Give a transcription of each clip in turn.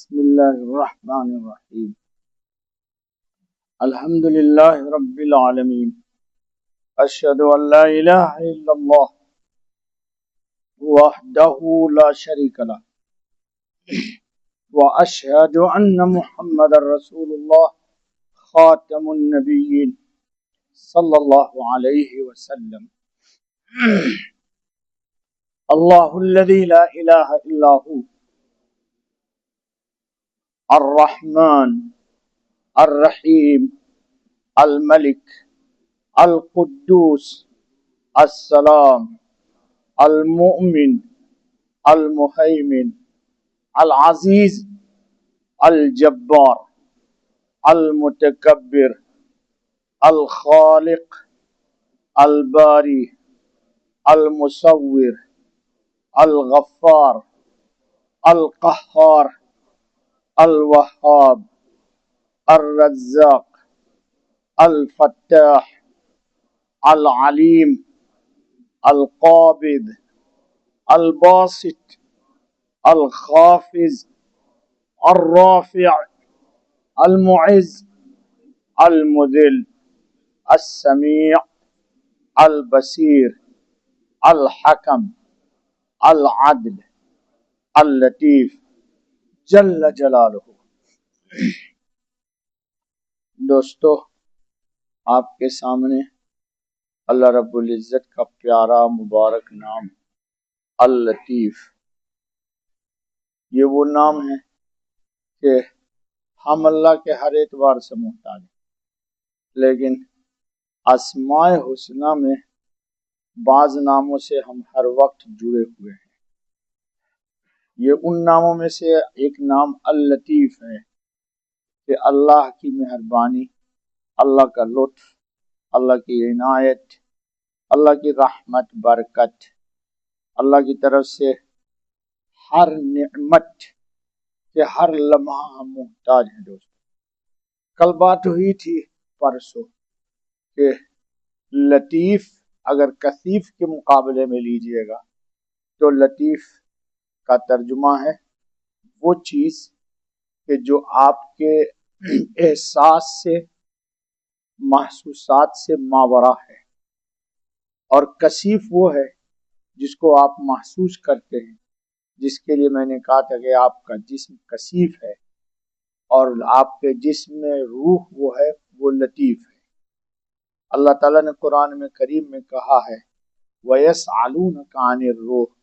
بسم الله الرحمن الرحيم. الحمد لله رب العالمين. أشهد أن لا إله إلا الله وحده لا شريك له وأشهد أن محمد رسول الله خاتم النبيين صلى الله عليه وسلم. الله الذي لا إله إلا هو الرحمن الرحيم الملك القدوس السلام المؤمن المهيمن العزيز الجبار المتكبر الخالق الباري المصور الغفار القهار الوهاب الرزاق الفتاح العليم القابض الباسط الخافض الرافع المعز المذل السميع البصير الحكم العدل اللطیف جل جلالہ. دوستو، آپ کے سامنے اللہ رب العزت کا پیارا مبارک نام اللطیف. یہ وہ نام ہے کہ ہم اللہ کے ہر اعتبار سے محتاج ہیں، لیکن اسماء حسنہ میں بعض ناموں سے ہم ہر وقت جڑے ہوئے ہیں. یہ ان ناموں میں سے ایک نام اللطیف ہے کہ اللہ کی مہربانی، اللہ کا لطف، اللہ کی عنایت، اللہ کی رحمت برکت، اللہ کی طرف سے ہر نعمت کے ہر لمحہ ہم محتاج ہیں. دوستو، کل بات ہوئی تھی پرسوں کہ لطیف اگر کثیف کے مقابلے میں لیجئے گا تو لطیف کا ترجمہ ہے وہ چیز کہ جو آپ کے احساس سے، محسوسات سے ماورا ہے، اور کثیف وہ ہے جس کو آپ محسوس کرتے ہیں، جس کے لیے میں نے کہا تھا کہ آپ کا جسم کثیف ہے اور آپ کے جسم میں روح وہ ہے، وہ لطیف ہے. اللہ تعالیٰ نے قرآن میں کریم میں کہا ہے وَيَسْأَلُونَكَ عَنِ الرُّوحِ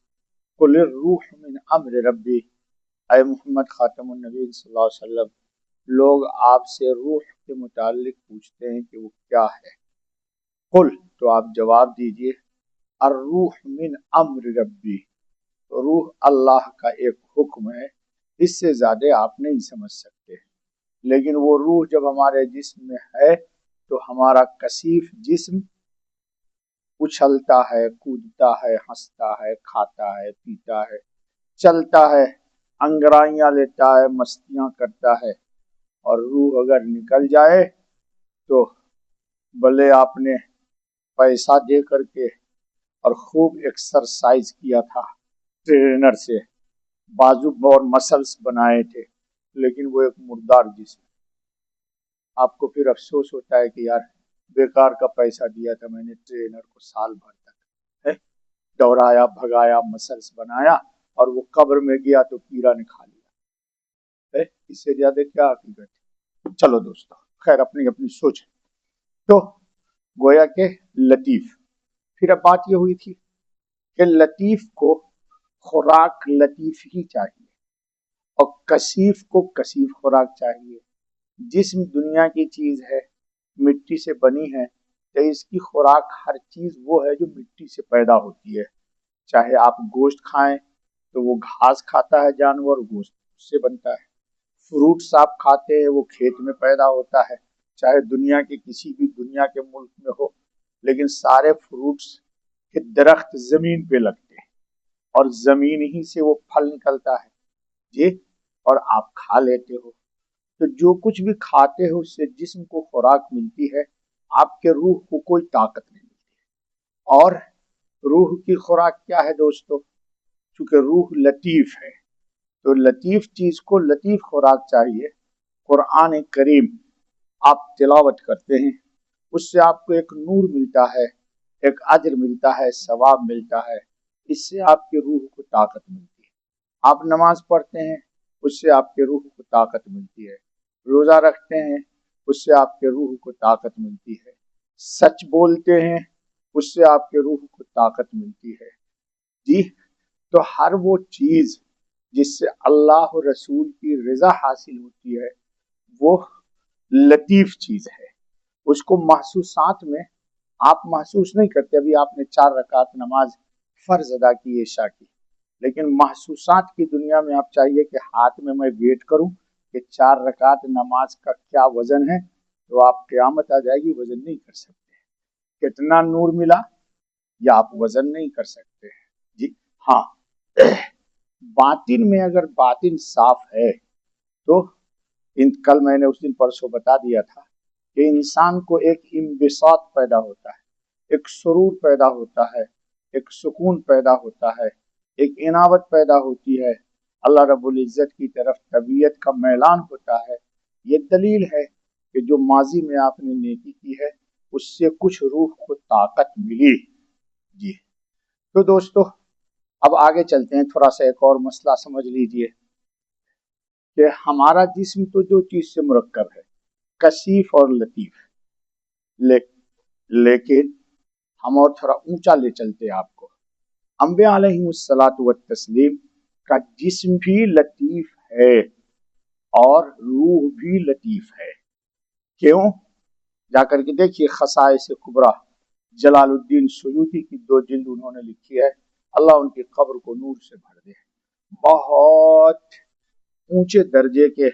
قُلِ الرُّوحُ مِنْ أَمْرِ رَبِّي. اے محمد خاتم النبی صلی اللہ علیہ وسلم، لوگ آپ سے روح کے متعلق پوچھتے ہیں کہ وہ کیا ہے. قل، تو آپ جواب دیجئے الروح من امر ربی، روح اللہ کا ایک حکم ہے، اس سے زیادہ آپ نہیں سمجھ سکتے. لیکن وہ روح جب ہمارے جسم میں ہے تو ہمارا کثیف جسم اچھلتا ہے، کودتا ہے، ہنستا ہے، کھاتا ہے، پیتا ہے، چلتا ہے، انگرائیاں لیتا ہے، مستیاں کرتا ہے. اور روح اگر نکل جائے تو بھلے آپ نے پیسہ دے کر کے اور خوب ایکسرسائز کیا تھا، ٹرینر سے بازو اور مسلس بنائے تھے، لیکن وہ ایک مردار جسم. آپ کو پھر افسوس ہوتا ہے کہ یار بیکار کا پیسہ دیا تھا میں نے ٹرینر کو، سال بھر تک دوڑایا بھگایا، مسلس بنایا، اور وہ قبر میں گیا تو کیڑا نے کھا لیا. اس سے زیادہ کیا حقیقت ہے؟ چلو دوستو، خیر اپنی اپنی سوچ ہے. تو گویا کہ لطیف، پھر اب بات یہ ہوئی تھی کہ لطیف کو خوراک لطیف ہی چاہیے اور کثیف کو کثیف خوراک چاہیے. جسم دنیا کی چیز ہے، مٹی سے بنی ہے، تو اس کی خوراک ہر چیز وہ ہے جو مٹی سے پیدا ہوتی ہے. چاہے آپ گوشت کھائیں تو وہ گھاس کھاتا ہے جانور، گوشت اس سے بنتا ہے. فروٹس آپ کھاتے ہیں وہ کھیت میں پیدا ہوتا ہے، چاہے دنیا کے کسی بھی دنیا کے ملک میں ہو، لیکن سارے فروٹس کے درخت زمین پہ لگتے ہیں اور زمین ہی سے وہ پھل نکلتا ہے جی، اور آپ کھا لیتے ہو. تو جو کچھ بھی کھاتے ہو اس سے جسم کو خوراک ملتی ہے، آپ کے روح کو کوئی طاقت نہیں ملتی. اور روح کی خوراک کیا ہے دوستو؟ چونکہ روح لطیف ہے تو لطیف چیز کو لطیف خوراک چاہیے. قرآن کریم آپ تلاوت کرتے ہیں، اس سے آپ کو ایک نور ملتا ہے، ایک اجر ملتا ہے، ثواب ملتا ہے. اس سے آپ کی روح کو طاقت ملتی ہے. آپ نماز پڑھتے ہیں، اس سے آپ کے روح کو طاقت ملتی ہے. روزہ رکھتے ہیں، اس سے آپ کے روح کو طاقت ملتی ہے. سچ بولتے ہیں، اس سے آپ کے روح کو طاقت ملتی ہے. جی، تو ہر وہ چیز جس سے اللہ و رسول کی رضا حاصل ہوتی ہے وہ لطیف چیز ہے. اس کو محسوسات میں آپ محسوس نہیں کرتے. ابھی آپ نے 4 رکعت نماز فرض ادا کی عشاء کی، لیکن محسوسات کی دنیا میں آپ چاہیے کہ ہاتھ میں ویٹ کروں کہ 4 رکعت نماز کا کیا وزن ہے، تو آپ قیامت آ جائے گی وزن نہیں کر سکتے. کتنا نور ملا یا آپ وزن نہیں کر سکتے. جی ہاں، باطن میں اگر باطن صاف ہے تو کل میں نے اس دن پرسوں بتا دیا تھا کہ انسان کو ایک انبساط پیدا ہوتا ہے، ایک سرور پیدا ہوتا ہے، ایک سکون پیدا ہوتا ہے، ایک عنابت پیدا ہوتی ہے، اللہ رب العزت کی طرف طبیعت کا میلان ہوتا ہے. یہ دلیل ہے کہ جو ماضی میں آپ نے نیکی کی ہے اس سے کچھ روح کو طاقت ملی. جی تو دوستو اب آگے چلتے ہیں. تھوڑا سا ایک اور مسئلہ سمجھ لیجئے کہ ہمارا جسم تو جو چیز سے مرکب ہے، کثیف اور لطیف، لیکن ہم اور تھوڑا اونچا لے چلتے آپ کو. انبیاء علیہ الصلاۃ والتسلیم کا جسم بھی لطیف ہے اور روح بھی لطیف ہے. کیوں؟ جا کر کے دیکھیے خصائص کبریٰ جلال الدین سیوطی کی 2 جلد انہوں نے لکھی ہے. اللہ ان کی قبر کو نور سے بھر دے. بہت اونچے درجے کے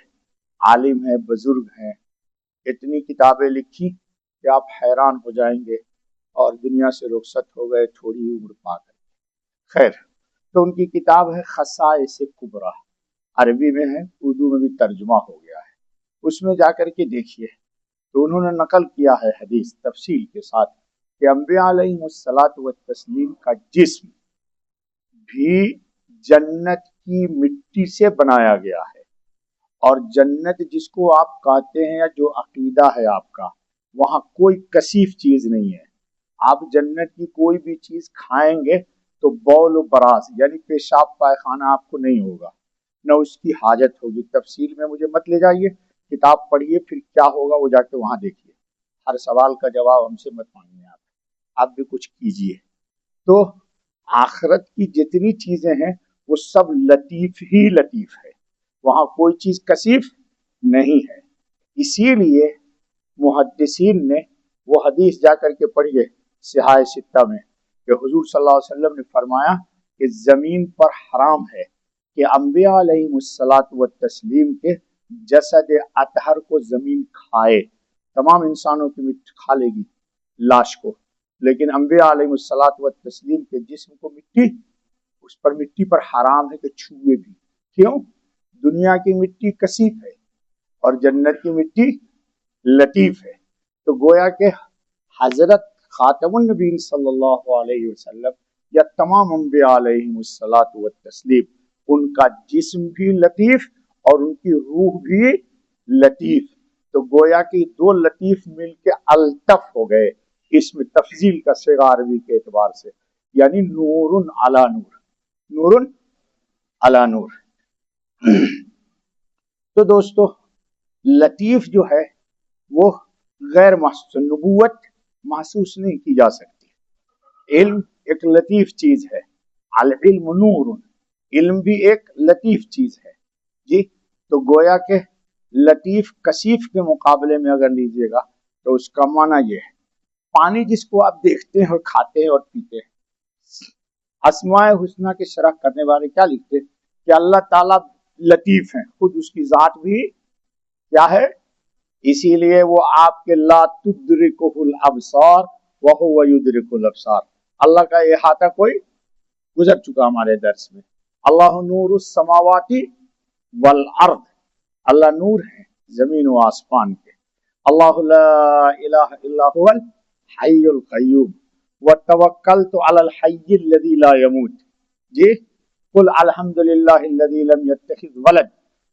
عالم ہیں، بزرگ ہیں. اتنی کتابیں لکھی کہ آپ حیران ہو جائیں گے، اور دنیا سے رخصت ہو گئے تھوڑی ہی عمر پا کر. خیر، تو ان کی کتاب ہے خصائص کبریٰ، عربی میں ہے، اردو میں بھی ترجمہ ہو گیا ہے. اس میں جا کر کے دیکھیے تو انہوں نے نقل کیا ہے حدیث تفصیل کے ساتھ کہ انبیاء علیہ الصلاۃ والتسلیم کا جسم بھی جنت کی مٹی سے بنایا گیا ہے. اور جنت جس کو آپ کہتے ہیں یا جو عقیدہ ہے آپ کا، وہاں کوئی کثیف چیز نہیں ہے. آپ جنت کی کوئی بھی چیز کھائیں گے تو بول و براز یعنی پیشاب پائخانہ آپ کو نہیں ہوگا، نہ اس کی حاجت ہوگی. تفصیل میں مجھے مت لے جائیے، کتاب پڑھیے، پھر کیا ہوگا وہ جا کے وہاں دیکھیے. ہر سوال کا جواب ہم سے مت مانگیں، آپ بھی کچھ کیجیے. تو آخرت کی جتنی چیزیں ہیں وہ سب لطیف ہی لطیف ہے، وہاں کوئی چیز کثیف نہیں ہے. اسی لیے محدثین نے وہ حدیث جا کر کے پڑھیے صحاح ستہ میں کہ حضور صلی اللہ علیہ وسلم نے فرمایا کہ زمین پر حرام ہے کہ انبیاء علیہ الصلاۃ والتسلیم کے جسد اطہر کو زمین کھائے. تمام انسانوں کی مٹی کھا لے گی لاش کو، لیکن انبیاء علیہ الصلاۃ والتسلیم کے جسم کو مٹی، اس پر مٹی پر حرام ہے کہ چھوئے بھی. کیوں؟ دنیا کی مٹی کثیف ہے اور جنت کی مٹی لطیف ہے. تو گویا کہ حضرت خاتم النبیین صلی اللہ علیہ وسلم یا تمام انبیاء علیہ الصلاۃ والتسلیم، ان کا جسم بھی لطیف اور ان کی روح بھی لطیف. تو گویا کہ 2 لطیف مل کے الطف ہو گئے. اس میں تفضیل کا صیغہ عربی کے اعتبار سے، یعنی نور علی نور، نور علی نور. تو دوستو لطیف جو ہے وہ غیر محسوس، نبوت محسوس نہیں کی جا سکتی. علم ایک لطیف چیز ہے، العلم نور، علم بھی ایک لطیف چیز ہے. جی تو گویا کہ لطیف کثیف کے مقابلے میں اگر لیجئے گا تو اس کا معنی یہ ہے. پانی جس کو آپ دیکھتے ہیں اور کھاتے ہیں اور پیتے ہیں، اسماء حسنہ کے شرح کرنے والے کیا لکھتے ہیں کہ اللہ تعالیٰ لطیف ہیں، خود اس کی ذات بھی کیا ہے. اسی لیے وہ آپ کے لا تدرکہ الابصار وہو یدرک الابصار، اللہ کا احاطہ کوئی گزر چکا ہمارے درس میں. اللہ نور السماوات والارض، اللہ نور ہے زمین و آسمان کے. اللہ لا الہ الا هو الحی القیوم وتوکلت علی الحی الذی لا یموت. جی قل الحمدللہ الذی لم یتخذ ولد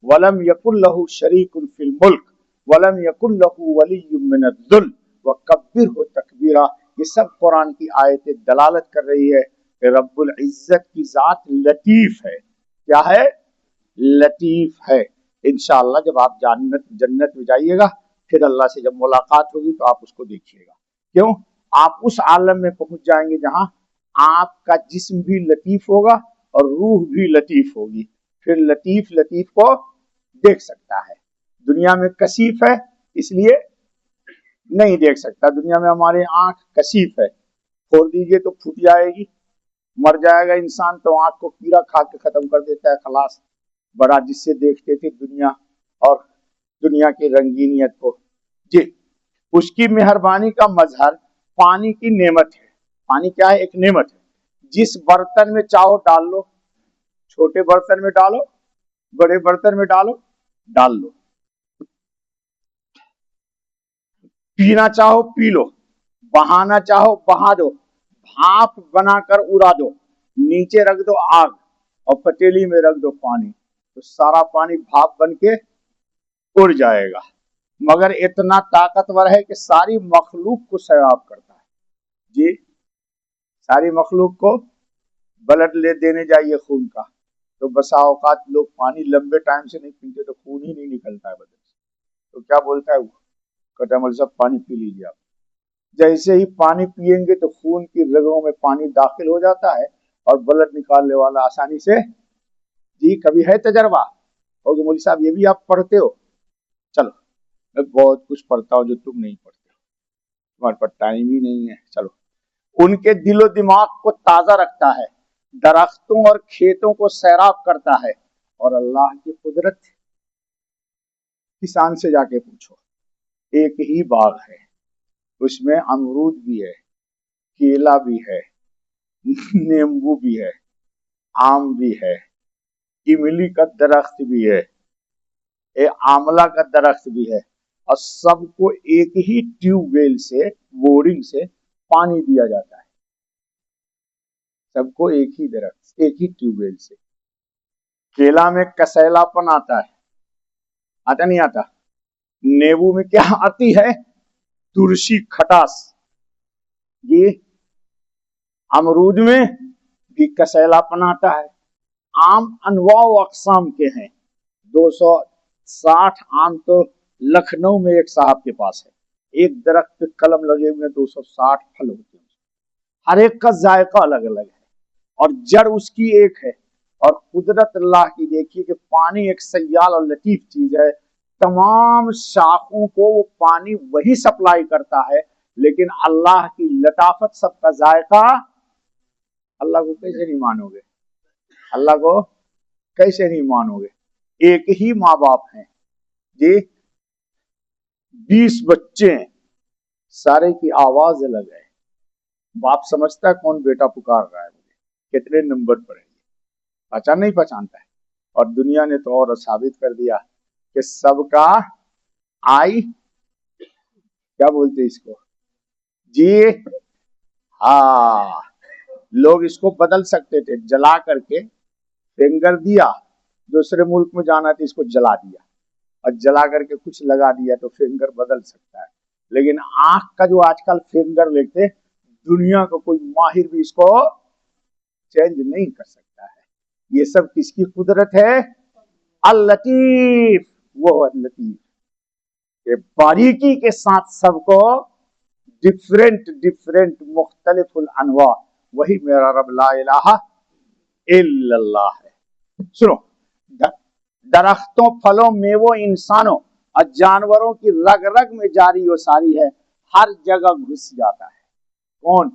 ولم یکن لہ شریک فی الملک ولم یکن لہ ولی من الذل وکبرہ تکبیرا. یہ سب قرآن کی آیتیں دلالت کر رہی ہے کہ رب العزت کی ذات لطیف ہے. کیا ہے؟ لطیف ہے. انشاءاللہ جب آپ جنت میں جائیے گا پھر اللہ سے جب ملاقات ہوگی تو آپ اس کو دیکھیے گا. کیوں؟ آپ اس عالم میں پہنچ جائیں گے جہاں آپ کا جسم بھی لطیف ہوگا اور روح بھی لطیف ہوگی. پھر لطیف لطیف کو دیکھ سکتا ہے. دنیا میں کثیف ہے اس لیے نہیں دیکھ سکتا. دنیا میں ہماری آنکھ کثیف ہے، کھول دیجئے تو پھٹ جائے گی. مر جائے گا انسان تو آنکھ کو کیڑا کھا کے ختم کر دیتا ہے. خلاص بڑا جس سے دیکھتے تھے دنیا اور دنیا کی رنگینیت کو. جی، اس کی مہربانی کا مظہر پانی کی نعمت ہے. پانی کیا ہے؟ ایک نعمت ہے. جس برتن میں چاہو ڈال لو، چھوٹے برتن میں ڈالو، بڑے برتن میں ڈال لو. پینا چاہو پی لو، بہانا چاہو بہا دو، بھاپ بنا کر اڑا دو، نیچے رکھ دو آگ اور پتیلی میں رکھ دو پانی، تو سارا پانی بھاپ بن کے اڑ جائے گا. مگر اتنا طاقتور ہے کہ ساری مخلوق کو سیراب کرتا ہے. جی، ساری مخلوق کو بلڈ لے دینے جائیے خون کا تو بسا اوقات لوگ پانی لمبے ٹائم سے نہیں پیتے تو خون ہی نہیں نکلتا ہے بدن سے. تو کیا بولتا ہے وہ؟ کہتا ہے مول صاحب پانی پی لیجیے آپ. جیسے ہی پانی پیئیں گے تو خون کی رگوں میں پانی داخل ہو جاتا ہے اور بلڈ نکالنے والا آسانی سے. جی، کبھی ہے تجربہ؟ ہوگا مولوی صاحب یہ بھی آپ پڑھتے ہو؟ چلو میں بہت کچھ پڑھتا ہوں جو تم نہیں پڑھتے، تمہارے پاس ٹائم ہی نہیں ہے. چلو، ان کے دل و دماغ کو تازہ رکھتا ہے، درختوں اور کھیتوں کو سیراب کرتا ہے. اور اللہ کی قدرت کسان سے جا کے پوچھو. ایک ہی باغ ہے، اس میں امرود بھی ہے، کیلا بھی ہے، نیمبو بھی ہے، آم بھی ہے، املی کا درخت بھی ہے، آملہ کا درخت بھی ہے، اور سب کو ایک ہی ٹیوب ویل سے، بورنگ سے پانی دیا جاتا ہے. سب کو ایک ہی درخت، ایک ہی ٹیوب ویل سے. کیلا میں کسیلا پن آتا ہے، آتا نہیں آتا؟ نیبو میں کیا آتی ہے؟ ترشی، کھٹاس. یہ امرود میں بھی کسیلا پن آتا ہے. آم انواع و اقسام کے ہیں. 260 آم تو لکھنؤ میں ایک صاحب کے پاس ہے. ایک درخت پہ قلم لگے ہوئے 260 پھل ہوتے ہیں. ہر ایک کا ذائقہ الگ الگ ہے اور جڑ اس کی ایک ہے. اور قدرت اللہ کی دیکھیے کہ پانی ایک سیال اور لطیف چیز ہے. تمام شاخوں کو وہ پانی وہی سپلائی کرتا ہے، لیکن اللہ کی لطافت، سب کا ذائقہ. اللہ کو کیسے نہیں مانو گے؟ اللہ کو کیسے نہیں مانو گے؟ ایک ہی ماں باپ ہیں جی، 20 بچے ہیں، سارے کی آواز الگ ہے. باپ سمجھتا ہے کون بیٹا پکار رہا ہے مجھے، کتنے نمبر پر ہے، پہچان نہیں پہچانتا ہے. اور دنیا نے تو اور ثابت کر دیا کہ سب کا آئی، کیا بولتے اس کو جی، ہاں، لوگ اس کو بدل سکتے تھے، جلا کر کے فنگر دیا، دوسرے ملک میں جانا تھا اس کو جلا دیا، اور جلا کر کے کچھ لگا دیا تو فنگر بدل سکتا ہے. لیکن آنکھ کا جو آج کل فنگر لیتے، دنیا کا کوئی ماہر بھی اس کو چینج نہیں کر سکتا ہے. یہ سب کس کی قدرت ہے؟ اللطیف. وہ اللطیف کہ باریکی کے ساتھ سب کو ڈفرینٹ مختلف الانواع. وہی میرا رب لا الہ الا اللہ ہے. سنو، درختوں، پھلوں، میووں، انسانوں اور جانوروں کی رگ رگ میں جاری و ساری ہے، ہر جگہ گھس جاتا ہے. کون؟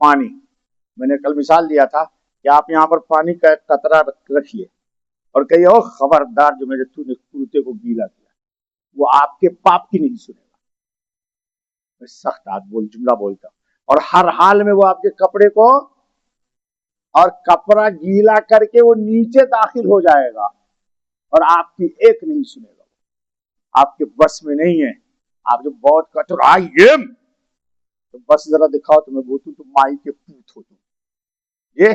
پانی. میں نے کل مثال دیا تھا کہ آپ یہاں پر پانی کا ایک قطرہ رکھیے اور کہیے او خبردار جو میرے تو نے کرتے کو گیلا کیا، وہ آپ کے پاپ کی نہیں سنے گا. میں سخت جملہ بولتا ہوں. اور ہر حال میں وہ آپ کے کپڑے کو اور کپڑا گیلا کر کے وہ نیچے داخل ہو جائے گا اور آپ کی ایک نہیں سنے گا. آپ کے بس میں نہیں ہے. آپ جو بہت کٹرائیے تو بس ذرا دکھاؤ تو میں بولتا ہوں تو مائی کے پوت ہو تم. یہ